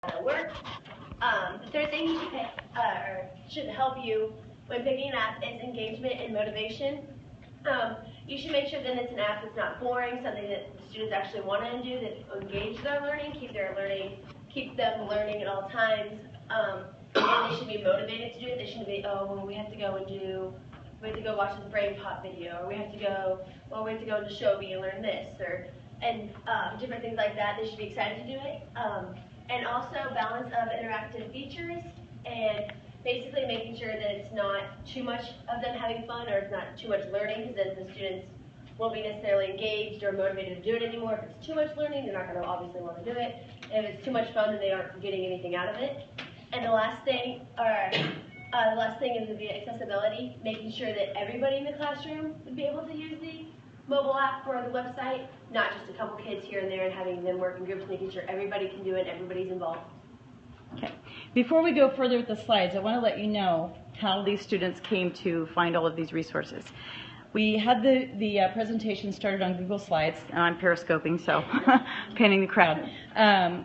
how to work. The third thing you should help you when picking an app is engagement and motivation. You should make sure that it's an app that's not boring, something that the students actually want to do, that will engage their learning, keep them learning at all times. And they should be motivated to do it. They shouldn't be, oh, well, we have to go watch this brain pop video, or we have to go to Shobi and learn this, and different things like that. They should be excited to do it. And also balance of interactive features and basically making sure that it's not too much of them having fun, or it's not too much learning, because then the students won't be necessarily engaged or motivated to do it anymore. If it's too much learning, they're not going to obviously want to do it. If it's too much fun, then they aren't getting anything out of it. And the last thing is the accessibility, making sure that everybody in the classroom would be able to use the mobile app or the website, not just a couple kids here and there, and having them work in groups, making sure everybody can do it, everybody's involved. Okay. Before we go further with the slides, I want to let you know how these students came to find all of these resources. We had the presentation started on Google Slides. I'm periscoping, so panning the crowd.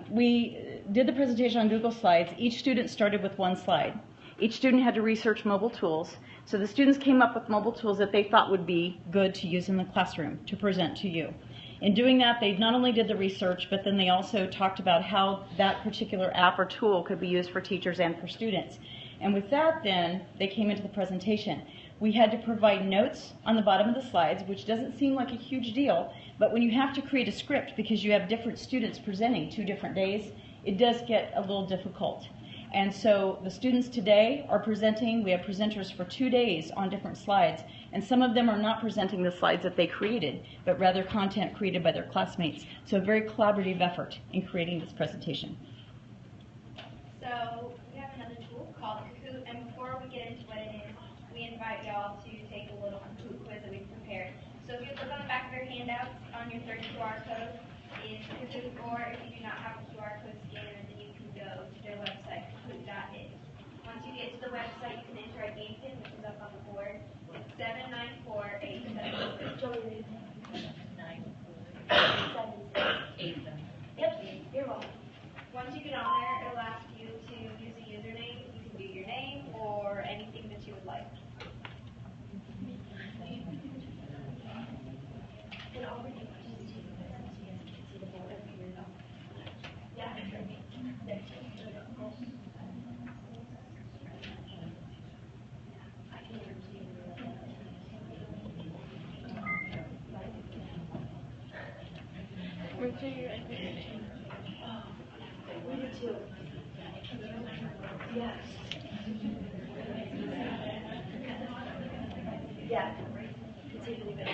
We did the presentation on Google Slides. Each student started with one slide. Each student had to research mobile tools. So the students came up with mobile tools that they thought would be good to use in the classroom to present to you. In doing that, they not only did the research, but then they also talked about how that particular app or tool could be used for teachers and for students. And with that, then, they came into the presentation. We had to provide notes on the bottom of the slides, which doesn't seem like a huge deal, but when you have to create a script because you have different students presenting 2 different days, it does get a little difficult. And so the students today are presenting. We have presenters for 2 days on different slides, and some of them are not presenting the slides that they created, but rather content created by their classmates. So a very collaborative effort in creating this presentation. So we have another tool called Kahoot, and before we get into what it is, we invite y'all to take a little Kahoot quiz that we've prepared. So if you look on the back of your handouts, on your third QR code is Kahoot, or if you do not have a QR code scanner, then you can go to their website, kahoot.it. Once you get to the website, you can enter a game pin, which is up on the board. It's 794876. Yep, you're welcome. Once you get on there, it'll ask you to use a username. You can do your name or anything that you would like. And I'll read the questions to you guys so you guys can see the board over here. Yeah, we did too. Yes. Yeah. Let's see if anybody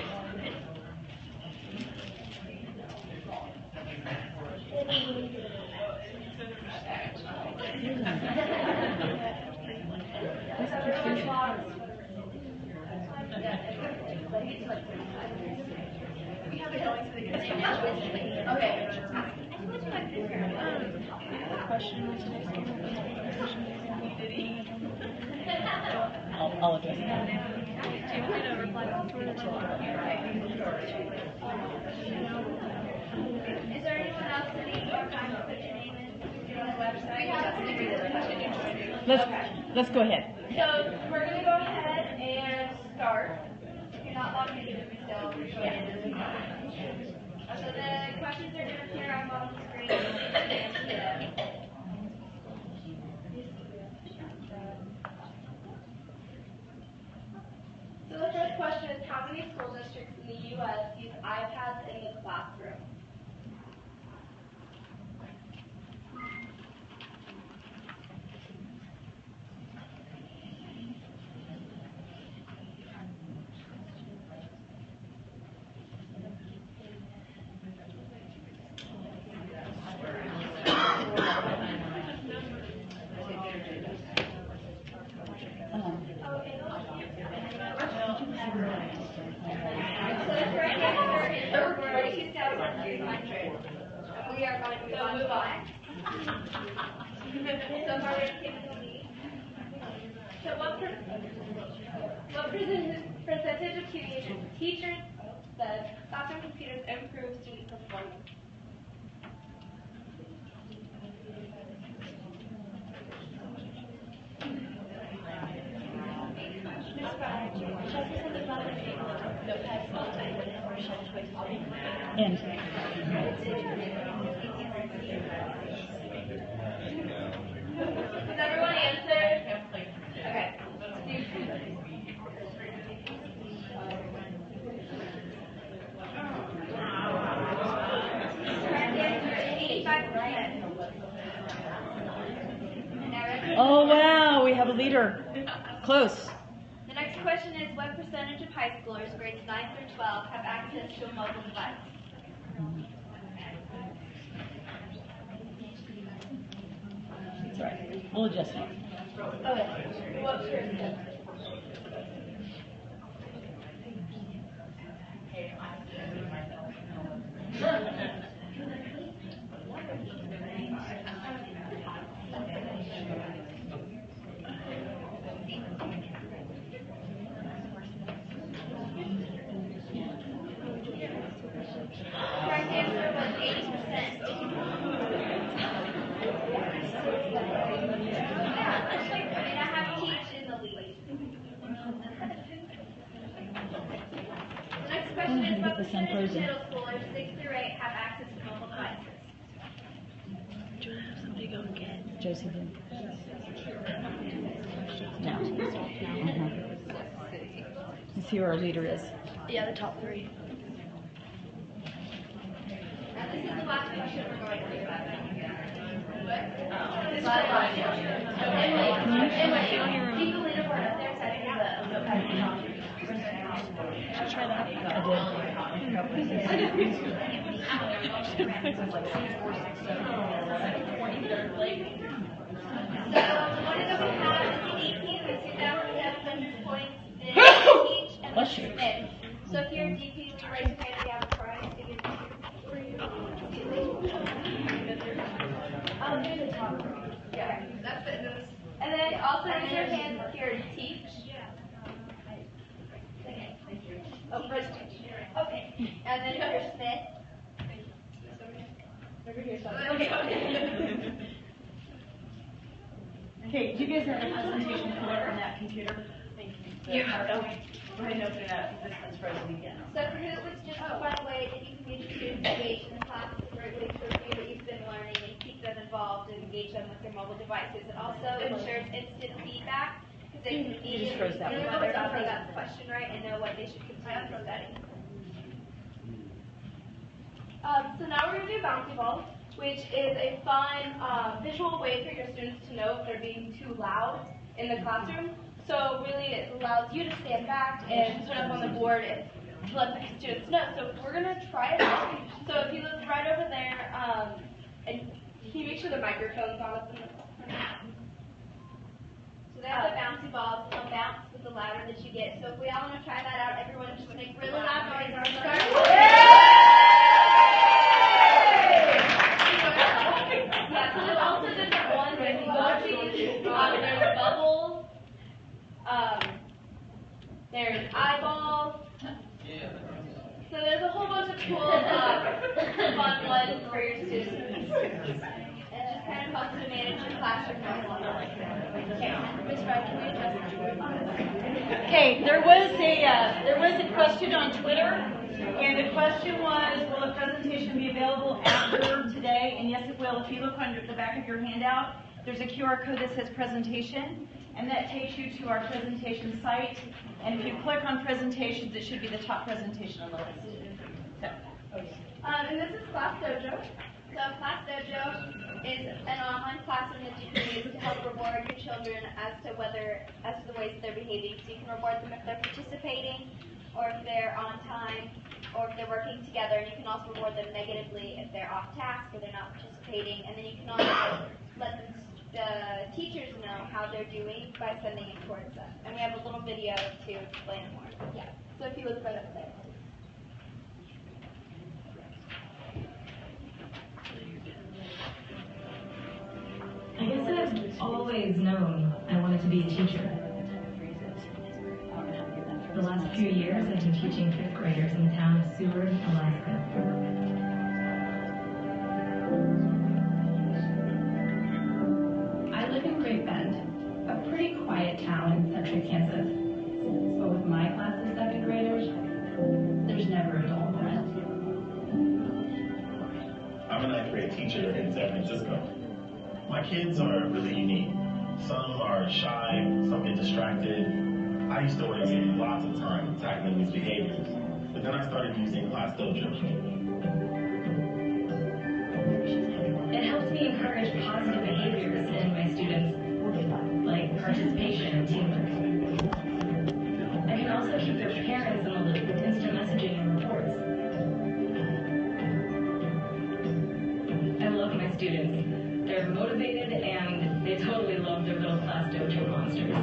Okay. I'll address that. Is there anyone else that needs more time to put your name in? Get on the website. Let's go ahead. So we're going to go ahead and start. If you're not logged in, you can still go in. So the questions are going to appear up on the screen. So the first question is, how many school districts in the U.S. use iPads in the classroom? We are going to move on. So far, we're taking the lead. So what percentage of teachers said classroom computers improve student performance? notepads all the time whenever she has choices. And Does everyone answer? Okay. Correct answer is 85%. oh wow, we have a leader. Close. The next question is, what percentage of high schoolers, grades 9 through 12, have access to a mobile device? That's right. We'll adjust it. Okay. What's yours? Correct answer was 80%. And I have teach in the lead. The next question is, what percentage of middle schoolers, 6 through 8, have access to mobile devices? Do you want to have somebody go and get Josie did? No. Let's see who our leader is. Yeah, the top three. And this is the last question we're going to do. Emily, keep the leaderboard up there so I can have a notepad. Should I try that? I So, what is we have is 18 to 2,700 points in teach and Bless you. submit. So if you're a DP, will you raise your hand if you have a prize to give to Near the top. Yeah, that's it. And then also raise your hand if you're a teach. Oh, presentation. Okay. And then if you're Smith. Over here, so. Okay. Okay, do you guys have a presentation for on that computer? Yeah. Go ahead and open it up. This one's frozen again. So for who's it's just a fun way that you can get your students engaged in the class. It's a great way to review what you've been learning and keep them involved and engage them with their mobile devices. It also ensures instant feedback because they can You just froze immediately that see one. whether or not they got the question right and know what they should continue studying. So now we're going to do bouncy balls, which is a fun visual way for your students to know if they're being too loud in the classroom. So really it allows you to stand back and put up on the board and to let the students know. So we're going to try it out. So if you look right over there, and can you make sure the microphone's on up in the So they have the bouncy balls. They'll bounce with the louder that you get. So if we all want to try that out, everyone just make really loud noises. Yeah, so there's also different ones. There's emojis, there's bubbles, there's eyeballs. So there's a whole bunch of cool, fun ones for your students. It just kind of helps to manage your classroom noise. Okay, Ms. Fry, can we adjust? Okay, there was a question on Twitter, and the question was, will the presentation be available after today? And yes, it will. If you look on the back of your handout, there's a QR code that says presentation, and that takes you to our presentation site. And if you click on presentations, it should be the top presentation on the list. So, And this is Class Dojo. So Class Dojo is an online classroom that you can use to help reward your children as to the ways that they're behaving. So you can reward them if they're participating, or if they're on time, or if they're working together. And you can also reward them negatively if they're off task or they're not participating. And then you can also let the teachers know how they're doing by sending it towards them. And we have a little video to explain more. Yeah. So if you look right up there. I guess I've always known I wanted to be a teacher. The last few years, I've been teaching 5th graders in the town of Seward, Alaska. I live in Great Bend, a pretty quiet town in central Kansas. But with my class of 2nd graders, There's never a dull moment. I'm a ninth grade teacher in San Francisco. My kids are really unique. Some are shy, some get distracted. I used to waste lots of time tackling these behaviors, but then I started using Class Dojo. It helps me encourage positive behaviors in my students, like participation and teamwork. I can also keep their parents in the loop with instant messaging and reports. I love my students. They're motivated and they totally love their little Class Dojo monsters.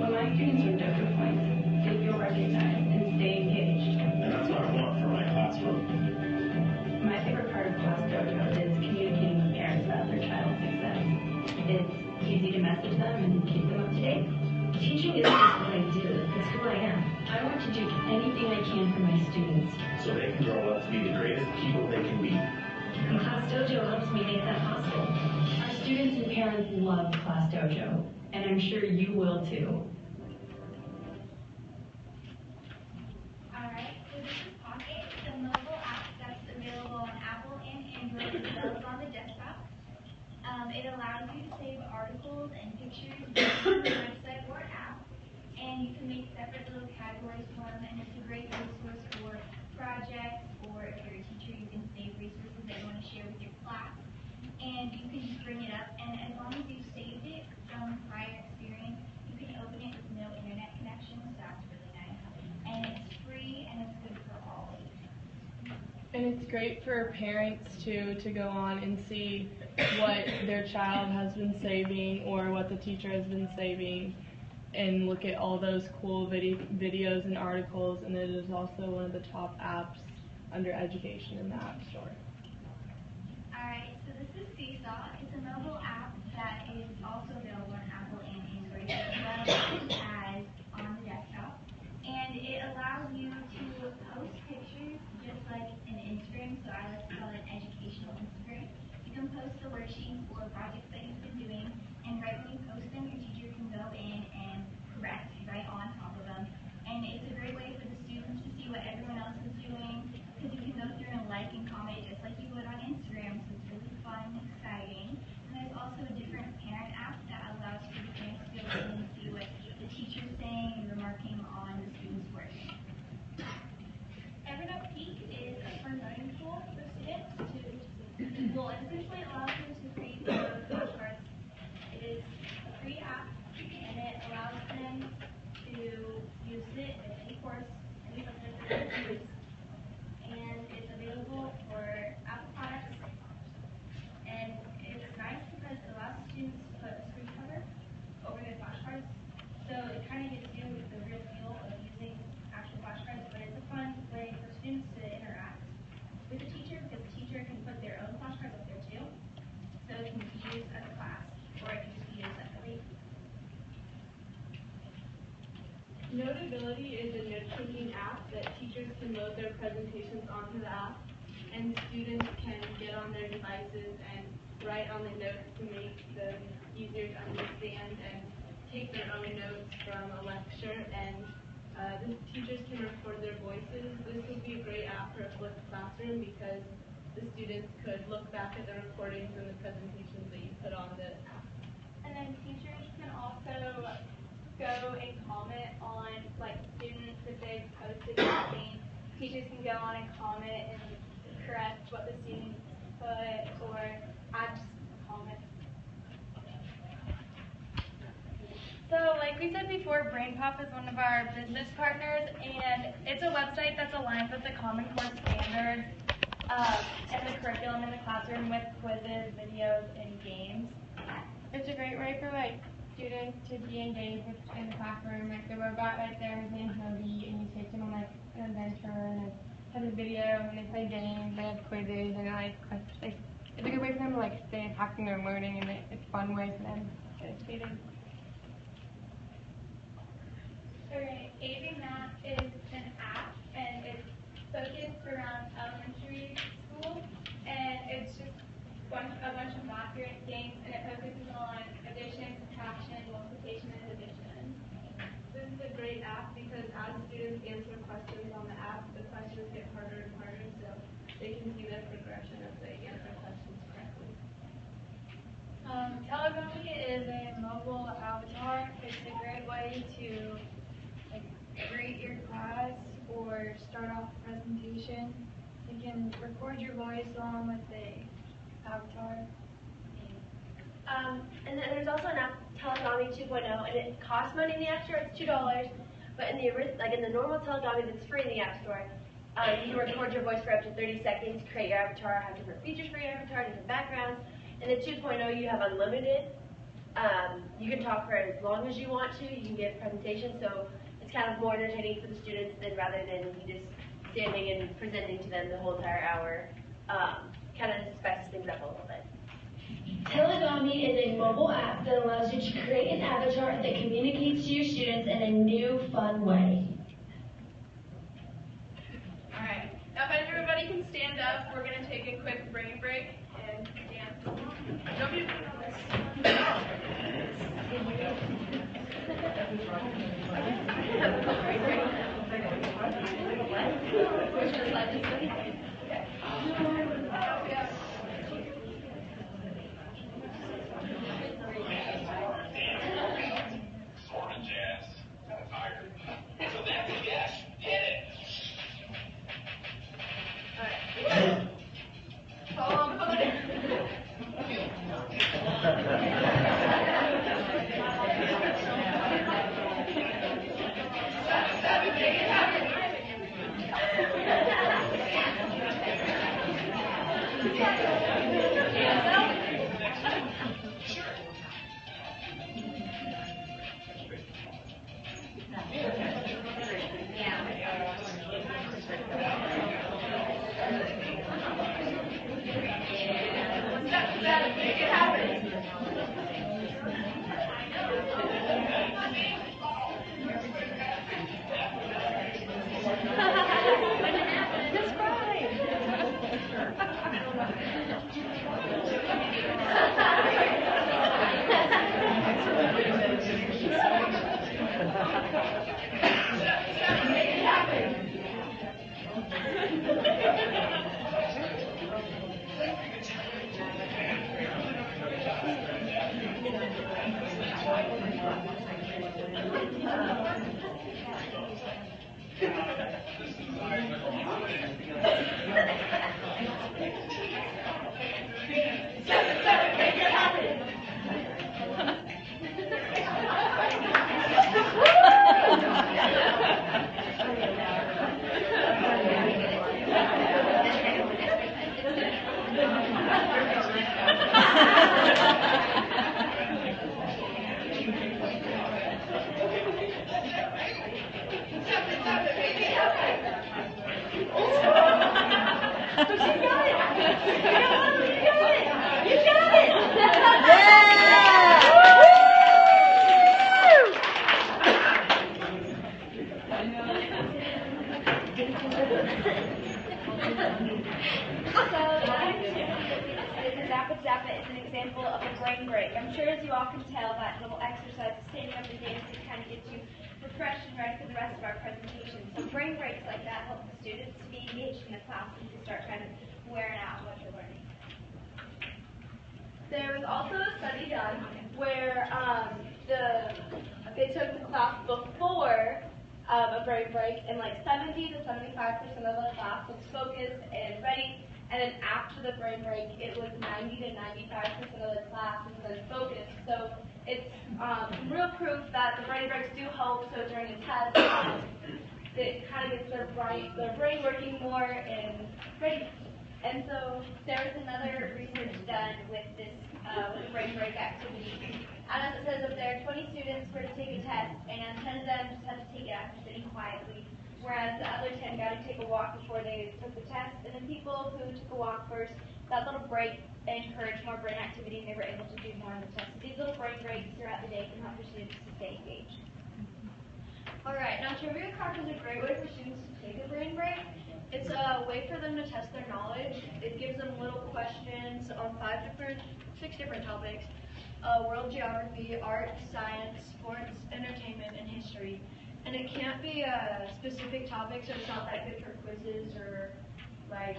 When my students are dojo points, they feel recognized and stay engaged. And that's what I want for my classroom. My favorite part of Class Dojo is communicating with parents about their child's success. It's easy to message them and keep them up to date. Teaching isn't just what I do, it's who I am. I want to do anything I can for my students. So they can grow up to be the greatest people they can be. And Class Dojo helps me make that possible. Our students and parents love Class Dojo, and I'm sure you will too. Alright, so this is Pocket. It's a mobile app that's available on Apple and Android as well as on the desktop. It allows you to save articles and pictures on the website or app, and you can make separate little categories for them, and it's a great resource for projects, or if you're a teacher, you can save resources that you want to share with your class, and you can just bring it up, and as long as you've saved it from prior experience, you can open it with no internet connection, so that's really nice. And it's free, and it's good for all ages. And it's great for parents too to go on and see what their child has been saving or what the teacher has been saving, and look at all those cool videos and articles. And it is also one of the top apps under education in the App Store. Alright, so this is Seesaw. It's a mobile app that is also available on Apple and Android as well as on the desktop. And it allows you to post pictures just like an Instagram, so I like to call it an educational Instagram. You can post the worksheets or projects that you've been doing, and right when you post them, your teacher can go in and correct right on top of them. And it's a great way for the students to see what everyone else is doing, because you can go through and like and comment just like you would on Instagram, so it's really fun and exciting. And there's also a different parent app that allows for the parents to go in and see what the teacher's saying and remarking on the students' work. Evernote Peak is a fun learning tool for students well, it essentially allows them to create their own flashcards. It is a free app, and it allows them to use it in any course, any subject that they use. And it's available for Apple products. And it's nice because it allows students to put a screen cover over their flashcards. So it kind of gives you the real feel of using actual flashcards, but it's a fun way for students to interact with the teacher, because the teacher can put their own flashcards up there too. So it can be used as a class, or it can just be used separately. Notability is a note-taking app that teachers can load their presentations onto the app, and students can get on their devices and write on the notes to make them easier to understand and take their own notes from a lecture. And the teachers can record their voices. This would be a great app for a flipped classroom because the students could look back at the recordings and the presentations that you put on the app. And then teachers can also go and comment on like students if they've posted something. Teachers can go on and comment and correct what the students put or add comments. So like we said before, BrainPop is one of our business partners, and it's a website that's aligned with the Common Core standards and the curriculum in the classroom with quizzes, videos, and games. It's a great way for like students to be engaged in the classroom. Like the robot right there, his name's Moby, and you take him on like an adventure, and it has a video, and they play games, they have quizzes, and it's a good way for them to like stay impacting their learning, and it's a fun way for them to get educated. Alright, AV Math is an app, and it's focused around elementary school, and it's just a bunch of math games, and it focuses on addition, subtraction, multiplication, and division. This is a great app because as students answer questions questions on the app, the questions get harder and harder, so they can see their progression as they answer questions correctly. Pedagogy is a mobile avatar. It's a great way to greet your class or start off a presentation. You can record your voice along with the avatar. And then there's also an app, Telegami 2.0, and it costs money in the App Store. It's $2, but in the normal Telegami that's free in the App Store, you can record your voice for up to 30 seconds, create your avatar, have different features for your avatar, different backgrounds. In the 2.0, you have unlimited. You can talk for as long as you want to. You can give presentations, so it's kind of more entertaining for the students than rather than you just standing and presenting to them the whole entire hour. Kind of spices things up a little bit. Telegami is a mobile app that allows you to create an avatar that communicates to your students in a new, fun way. Alright, now if everybody can stand up, we're going to take a quick brain break and dance. Nobody on this. Is an example of a brain break. I'm sure as you all can tell, that little exercise of standing up and dancing kind of gets you refreshed and ready for the rest of our presentation. So brain breaks like that help the students to be engaged in the class and to start kind of wearing out what they're learning. There was also a study done where they took the class before a brain break, and like 70 to 75% of the class was focused and ready. And then after the brain break, it was 90 to 95% of the class was then focused. So it's real proof that the brain breaks do help. So during a test, it kind of gets their brain working more and ready. And so there was another research done with this with brain break activity. And as it says up there, 20 students were to take a test, and 10 of them just had to take it after sitting quietly. Whereas the other 10 got to take a walk before they took the test, and then people who took a walk first, that little break encouraged more brain activity, and they were able to do more on the test. So these little brain breaks throughout the day can help your students to stay engaged. Alright, now Trivia Crack is a great way for students to take a brain break. It's a way for them to test their knowledge. It gives them little questions on 6 different topics. World geography, art, science, sports, entertainment, and history. And it can't be a specific topic, so it's not that good for quizzes or like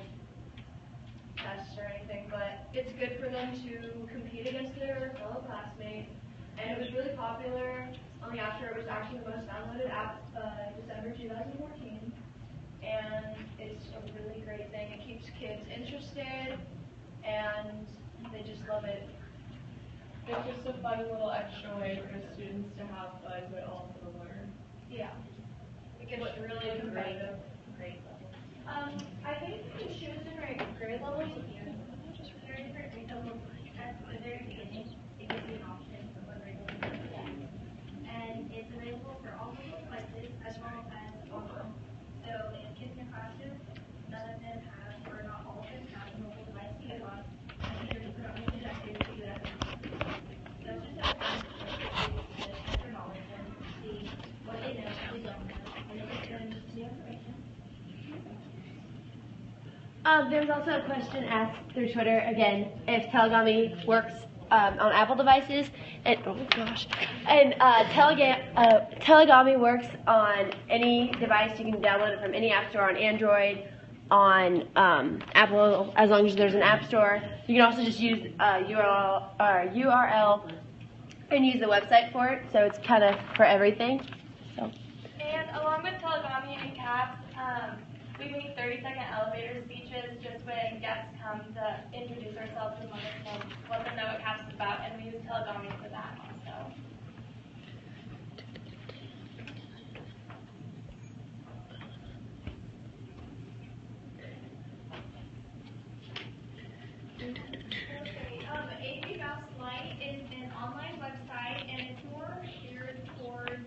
tests or anything, but it's good for them to compete against their fellow classmates. And it was really popular on the App Store. It was actually the most downloaded app December 2014. And it's a really great thing. It keeps kids interested and they just love it. It's just a fun little extra way for students to have fun but also learn. Yeah. It gets really competitive. Grade level. I think you can choose different grade levels. There are different grade levels. At the very beginning, it gives you an option for what grade level you want. And it's available for all mobile devices as well as mobile. So if kids in your classroom, none of them have, or not all of them have a mobile device to get on, and you're put on the projector to do that. So it's just a fun way to test their knowledge and see what they know, what they don't know, and then get them new information. There's also a question asked through Twitter, again, if Telegami works on Apple devices, and Telegami works on any device. You can download it from any app store, on Android, on Apple, as long as there's an app store. You can also just use URL and use the website for it, so it's kind of for everything. So. And along with Telegami and CAPS, we make 30-second elevator speeches just when guests come to introduce ourselves and let them know what CAPS is about, and we use Telegami for that also. AP Mouse Lite is an online website, and it's more geared towards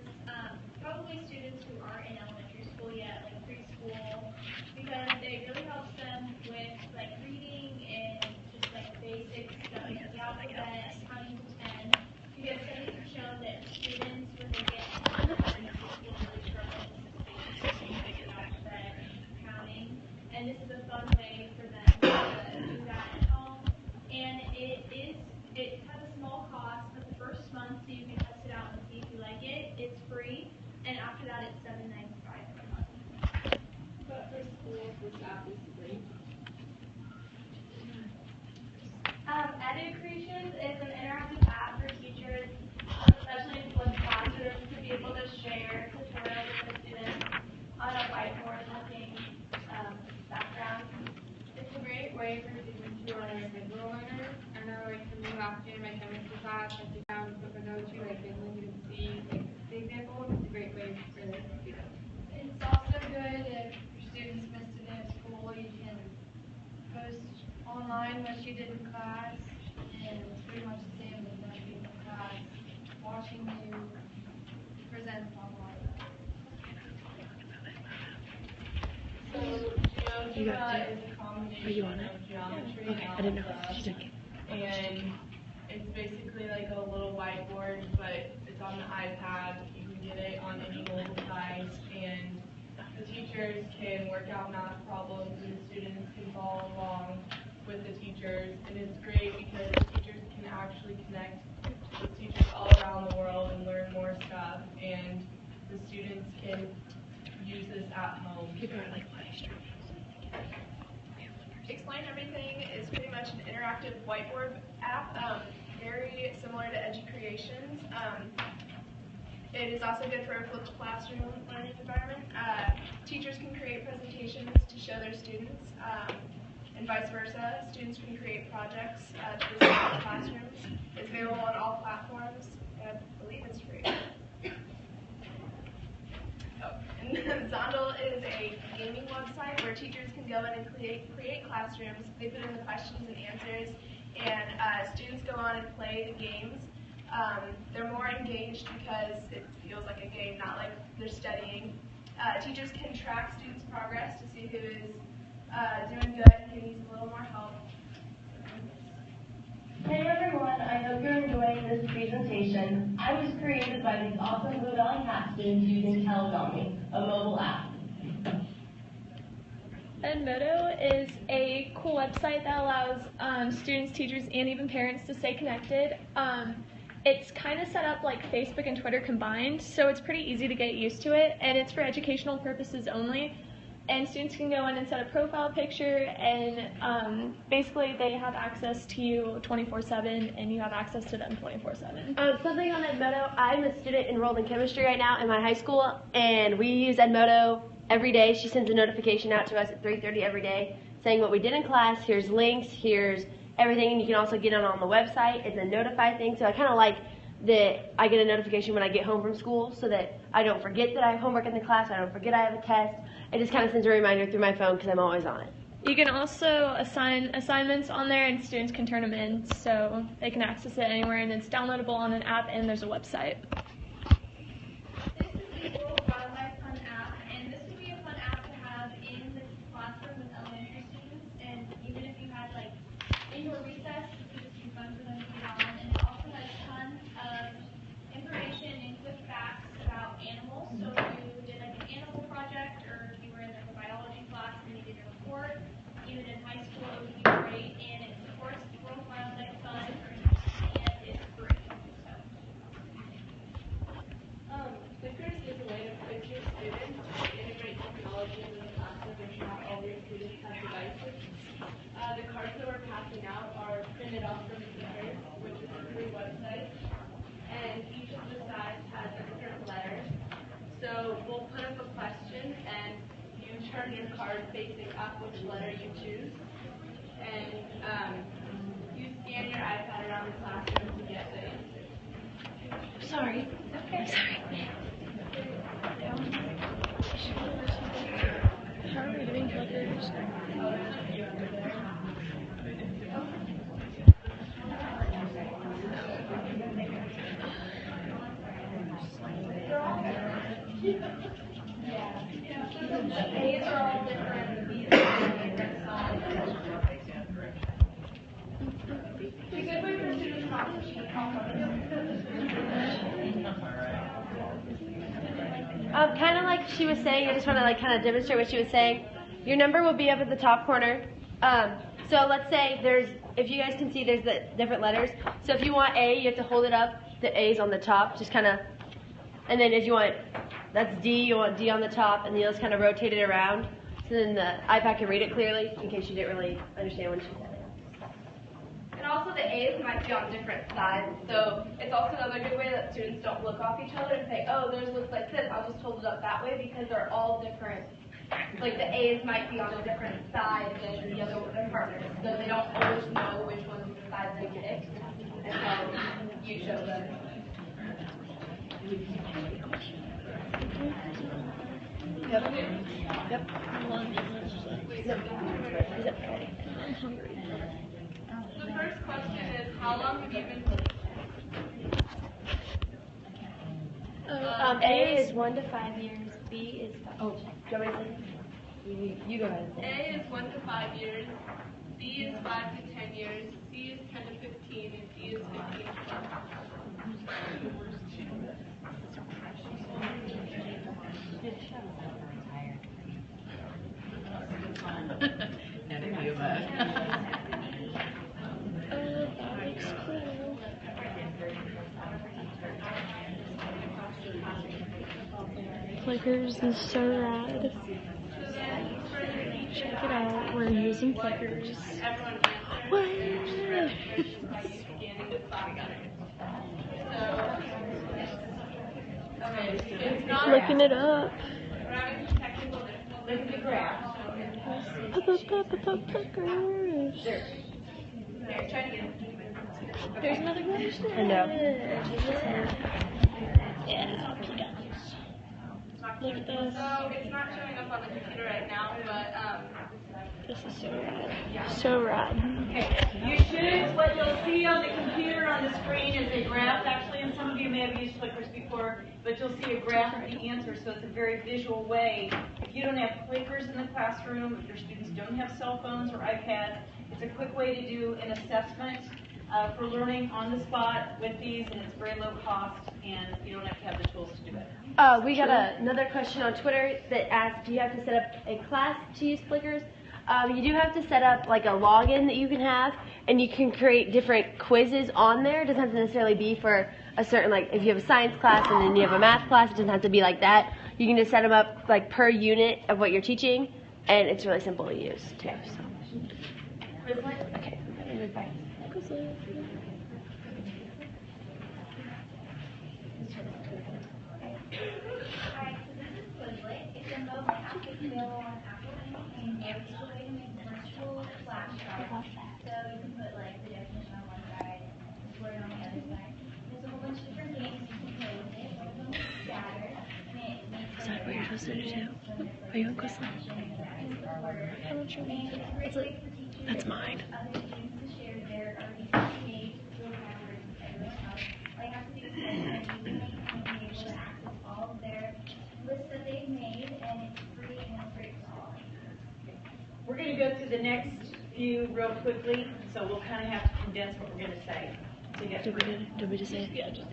probably students who aren't in elementary school yet, like preschool, because it really helps them with like reading and just like basic stuff like the alphabet, counting to 10. Because studies have shown that students, when they get into elementary school, really struggle with the alphabet and counting, and this is a fun way for them to do that at home. And it has a small cost, but the first month, so you can test it out and see if you like it, it's free, and after that it's $7.95 per month. But for schools, this app is free. Edu Creations is an interactive app for teachers, especially with classrooms, to be able to share tutorials with the students on a whiteboard-looking background. It's a great way for students who are visual learners. I know, like, for me last year in my chemistry class, I sit down with pedagogy, like, visually you can see the examples. It's a great way for students. It's also good if your students missed a day of school, you can post online what you did in class, and it's pretty much the same as them being in class, watching you present online. So GeoGebra is a combination of geometry and algebra, and it's basically like a little whiteboard, but it's on the iPad. You can get it on any mobile device, and the teachers can work out math problems, and the students can follow along with the teachers. And it's great because the teachers can actually connect with teachers all around the world and learn more stuff, and the students can use this at home. People are like live streaming. Explain Everything is pretty much an interactive whiteboard app, very similar to EduCreations. It is also good for a flipped classroom learning environment. Teachers can create presentations to show their students, and vice versa. Students can create projects to present in the classrooms. It's available on all platforms, and I believe it's free. And Zondel is a gaming website where teachers can go in and create classrooms. They put in the questions and answers, and students go on and play the games. They're more engaged because it feels like a game, not like they're studying. Teachers can track students' progress to see who is doing good and who needs a little more help. Hey everyone, I hope you're enjoying this presentation. I was created by these awesome Blue Valley Cat students using Telegami, a mobile app. Edmodo is a cool website that allows students, teachers, and even parents to stay connected. It's kind of set up like Facebook and Twitter combined, so it's pretty easy to get used to it, and it's for educational purposes only. And students can go in and set a profile picture, and basically they have access to you 24/7, and you have access to them 24/7. Something on Edmodo, I'm a student enrolled in chemistry right now in my high school, and we use Edmodo every day. She sends a notification out to us at 3:30 every day saying what we did in class, here's links, here's everything, and you can also get it on the website. It's a notify thing, so I kind of like that I get a notification when I get home from school so that I don't forget that I have homework in the class, I don't forget I have a test. It just kind of sends a reminder through my phone because I'm always on it. You can also assign assignments on there, and students can turn them in, so they can access it anywhere, and it's downloadable on an app, and there's a website. This is the World Wildlife Fun app, and this would be a fun app to have in the classroom with elementary students, and even if you had like indoor recess, it would just be fun for them to get on. And it also has tons of information and quick facts about animals. So if you did like an animal project, or if you were in like a biology class and you did a report, even in high school, it would be great. And it supports the World Wildlife Fund, and it's free. Flickrs is a way to quiz your students to integrate technology into the classroom if not all your students have devices. The cards that we're passing out are printed off from Flickrs, which is a free website, and each of the sides has a different letter. So we'll put up a question, and you turn your card facing up which letter you choose, and you scan your iPad around the classroom to get the answer. Sorry. Okay. Sorry. How are we doing flickers? A's are all different, B's are all different size. It's a good way for students not to cheat. Kind of like she was saying, I just want to like kind of demonstrate what she was saying. Your number will be up at the top corner. So let's say if you guys can see, there's the different letters. So if you want A, you have to hold it up. The A's on the top, just kind of, and then if you want, that's D, you want D on the top, and you'll just kind of rotate it around. So then the iPad can read it clearly, in case you didn't really understand what she said. And also the A's might be on different sides, so it's also another good way that students don't look off each other and say, oh, theirs looks like this, I'll just hold it up that way, because they're all different. Like the A's might be on a different side than the other their partners, so they don't always know which one's the side they picked, and so you show them. Yep. Yep. I'm hungry. The first question is, how long have you been A is 1 to 5 years, B is 5. Oh, go ahead. You go ahead. A is 1 to 5 years, B is 5 to 10 years, C is 10 to 15, and D is 15 to Flickrs is so rad. Check it out. We're using Flickrs. What? Looking it up. Look at the graph. Flickrs. There's another question. I know. Yeah, you got this. Look at this. So it's not showing up on the computer right now, but This is so rad. So rad. You should, what you'll see on the computer on the screen is a graph, actually, and some of you may have used Flickrs before, but you'll see a graph of the answers, so it's a very visual way. If you don't have Flickrs in the classroom, if your students don't have cell phones or iPads, it's a quick way to do an assessment for learning on the spot with these, and it's very low cost, and you don't have to have the tools to do it. We got another question on Twitter that asked, do you have to set up a class to use Flickrs? You do have to set up like a login that you can have, and you can create different quizzes on there. It doesn't have to necessarily be for a certain, like if you have a science class and then you have a math class, it doesn't have to be like that. You can just set them up like per unit of what you're teaching, and it's really simple to use too. So. Okay. It's a mobile app available on Apple and it's a way to make virtual flashcards. So you can put like the definition on one side, the word on the other side. There's a whole bunch of different games you can play with it. One of them is scatter, and it makes Is that what you're supposed to do? Are you on Quizlet? I'm not sure. That's mine. Other students to share their already made vocabulary with everyone else. All you have to do is send them a username and be able to access all of their lists that they've made, and it's free and it's great for all. We're going to go through the next few real quickly, so we'll kind of have to condense what we're going to say. Did we just say it? Yeah, just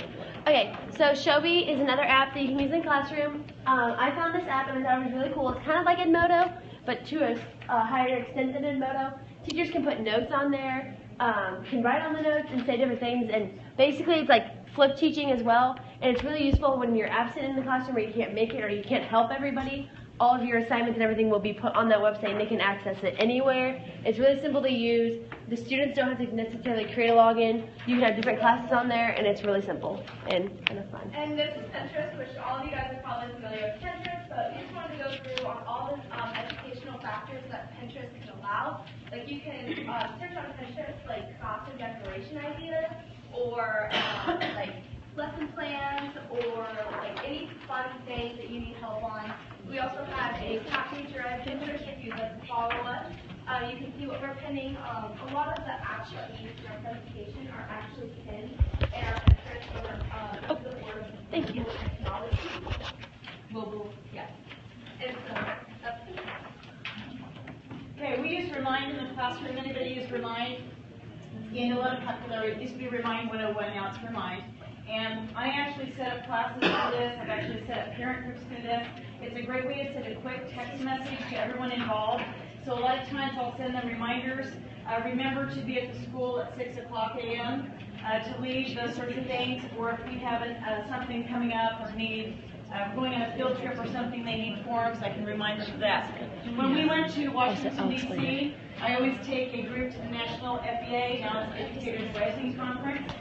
Okay, so Shobi is another app that you can use in classroom. I found this app and I thought it was really cool. It's kind of like Edmodo, but to a higher extent than Edmodo. Teachers can put notes on there, can write on the notes and say different things, and basically it's like flip teaching as well, and it's really useful when you're absent in the classroom or you can't make it or you can't help everybody. All of your assignments and everything will be put on that website and they can access it anywhere. It's really simple to use. The students don't have to necessarily create a login. You can have different classes on there, and it's really simple and kind of fun. And this is Pinterest, which all of you guys are probably familiar with Pinterest, but we just wanted to go through on all the educational factors that Pinterest can allow. Like you can search on Pinterest like classroom decoration ideas, or like lesson plans, or like any fun things that you need help on. We also have a top teacher at Greenbush if you'd like to follow us. You can see what we're pinning. A lot of the apps that we use in our presentation are actually pinned in our Pinterest or the board. Thank you. Technology. Mobile, yes. And so that's it. Okay, we use Remind in the classroom. Anybody use Remind? Gained a lot of popularity. It used to be Remind 101, now it's Remind. And I actually set up classes through this. I've actually set up parent groups through this. It's a great way to send a quick text message to everyone involved. So a lot of times I'll send them reminders. Remember to be at the school at 6 o'clock a.m. To leave, those sorts of things. Or if we have something coming up or need going on a field trip or something, they need forms, I can remind them of that. When we went to Washington, D.C., I always take a group to the National FEA, now it's Educators Rising Conference.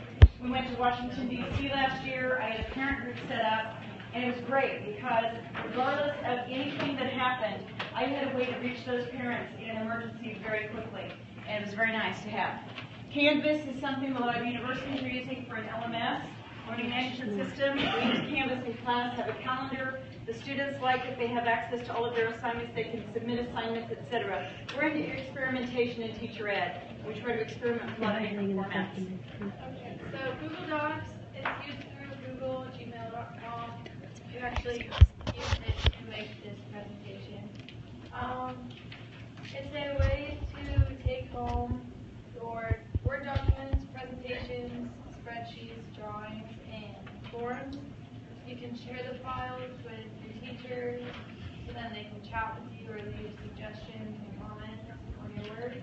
We went to Washington, D.C. last year. I had a parent group set up, and it was great because regardless of anything that happened, I had a way to reach those parents in an emergency very quickly, and it was very nice to have. Canvas is something that a lot of universities are using for an LMS, learning management system. We use Canvas in class, have a calendar. The students like it. They have access to all of their assignments. They can submit assignments, etc. We're into experimentation in teacher ed. We try to experiment with a lot of different formats. Okay, so Google Docs is used through Google, gmail.com. You actually use it to make this presentation. It's a way to take home your Word documents, presentations, spreadsheets, drawings, and forms. You can share the files with your teachers so then they can chat with you or leave suggestions and comments on your work.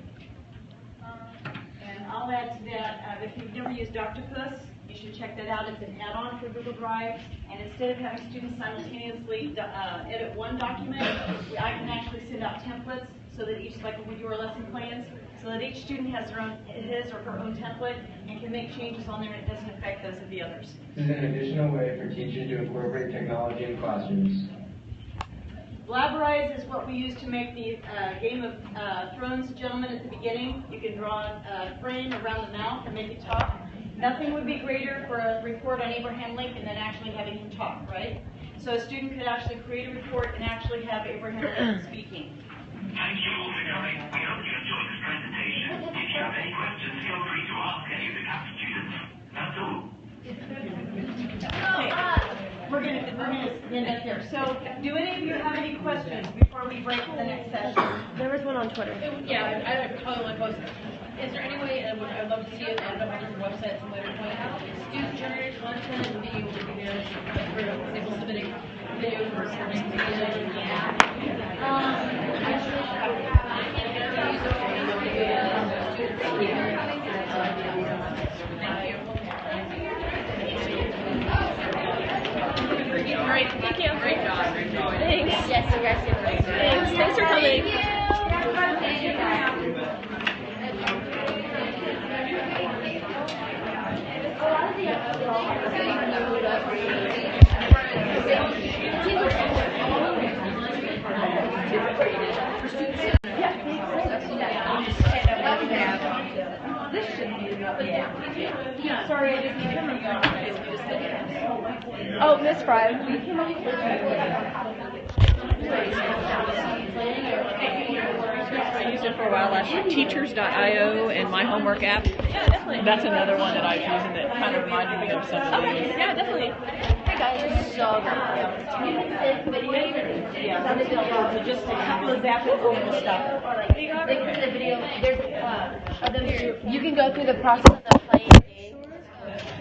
And I'll add to that, if you've never used Octopus, you should check that out. It's an add-on for Google Drive. And instead of having students simultaneously edit one document, I can actually send out templates so that each, like when we do our lesson plans, so that each student has their own, his or her own template and can make changes on there and it doesn't affect those of the others. This is an additional way for teachers to incorporate technology in classrooms. Blabberise is what we use to make the Game of Thrones gentleman at the beginning. You can draw a frame around the mouth and make it talk. Nothing would be greater for a report on Abraham Lincoln than actually having him talk, right? So a student could actually create a report and actually have Abraham Lincoln speaking. Thank you all for coming. We hope you enjoyed this presentation. If you have any questions, feel free to ask any of the CAP students. That's all. Okay, we're gonna end up here. So, do any of you have any questions before we break for the next session? There was one on Twitter. Yeah, I don't probably want to post. Is there any way, and I'd love to see it, I don't know if there's a website at some later point, student-generated content and be able to be there, like, for example, submitting videos or serving media? Yeah. right, thank you. Great job, great job. Thanks. Yes, you guys did great. Thanks. Thanks for coming. Sorry, I didn't Oh, Miss Fry. I used it for a while last year. Teachers.io and my homework app. Yeah, definitely. That's another one that I've used and that kind of reminded me of some of these. Yeah, definitely. Hey guys, so So just a couple of examples of stuff. links in the video. There's of them here. You can go through the process of playing games.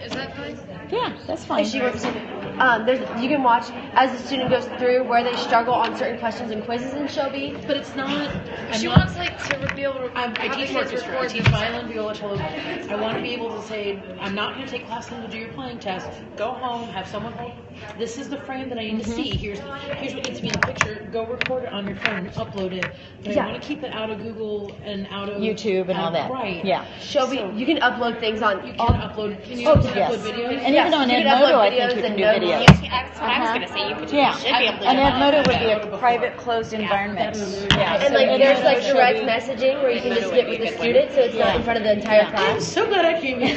Is that fine? Yeah, that's fine. And she works. You can watch as the student goes through where they struggle on certain questions and quizzes in Shelby. But it's not. She wants like to be able to. I teach orchestra. I teach violin, viola, cello. I want to be able to say, I'm not going to take classes to do your playing test. Go home, have someone hold. This is the frame that I need to see. Here's what needs to be in the picture. Go record it on your phone and upload it. But I want to keep it out of Google and out of YouTube and all that. Right. Yeah. Shelby, you can upload things on. You can upload. Can you upload videos? And even on Edmodo, I think you can do videos. That's what I was going to say. You could Yeah, should be able to and do Edmodo would be a private, closed environment. Yeah, And like there's like direct messaging where you can just get with the student, so it's not in front of the entire I'm class. so glad I came here.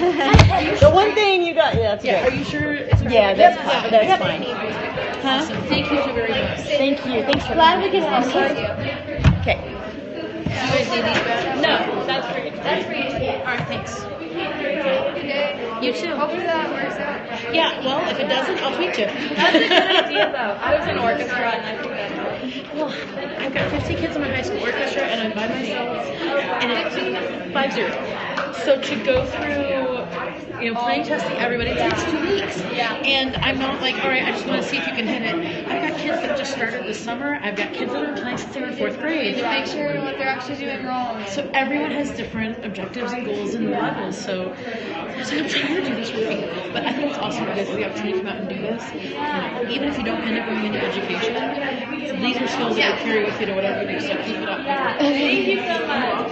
The one thing you got, yeah, that's Yeah, good. are you sure it's okay? Yeah, that's fine. That's fine. Awesome. Thank you so very much. Thank you. Thanks for Glad we can help. Okay. Do you guys need these back? No, that's for you. That's for you. All right, thanks. You too. Hopefully that works out. Yeah, well, if it doesn't, I'll tweet you. That's a good idea, though. I was in orchestra, and I think that's Well, I've got 50 kids in my high school orchestra, and I'm by myself, and it's 5-0. So to go through, playing testing everybody, it takes 2 weeks. Yeah. And I'm not like, all right, I just want to see if you can hit it. I've got kids that just started this summer. I've got kids that are playing since they were in 4th grade. Make sure what they're actually doing wrong. So everyone has different objectives and goals and levels. So I'm trying to do this with people. But I think it's awesome you guys have the opportunity to come out and do this. Even if you don't end up going into education, these are skills that you carry with you to whatever you do. So keep it up. Thank you so much.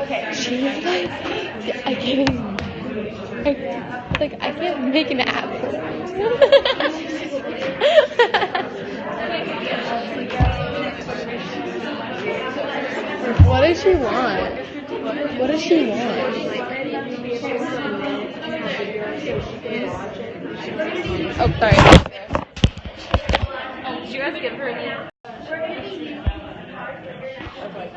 Okay. I can't even. I can't make an app. What does she want? What does she want? Oh, sorry. Did you guys give her any? Okay.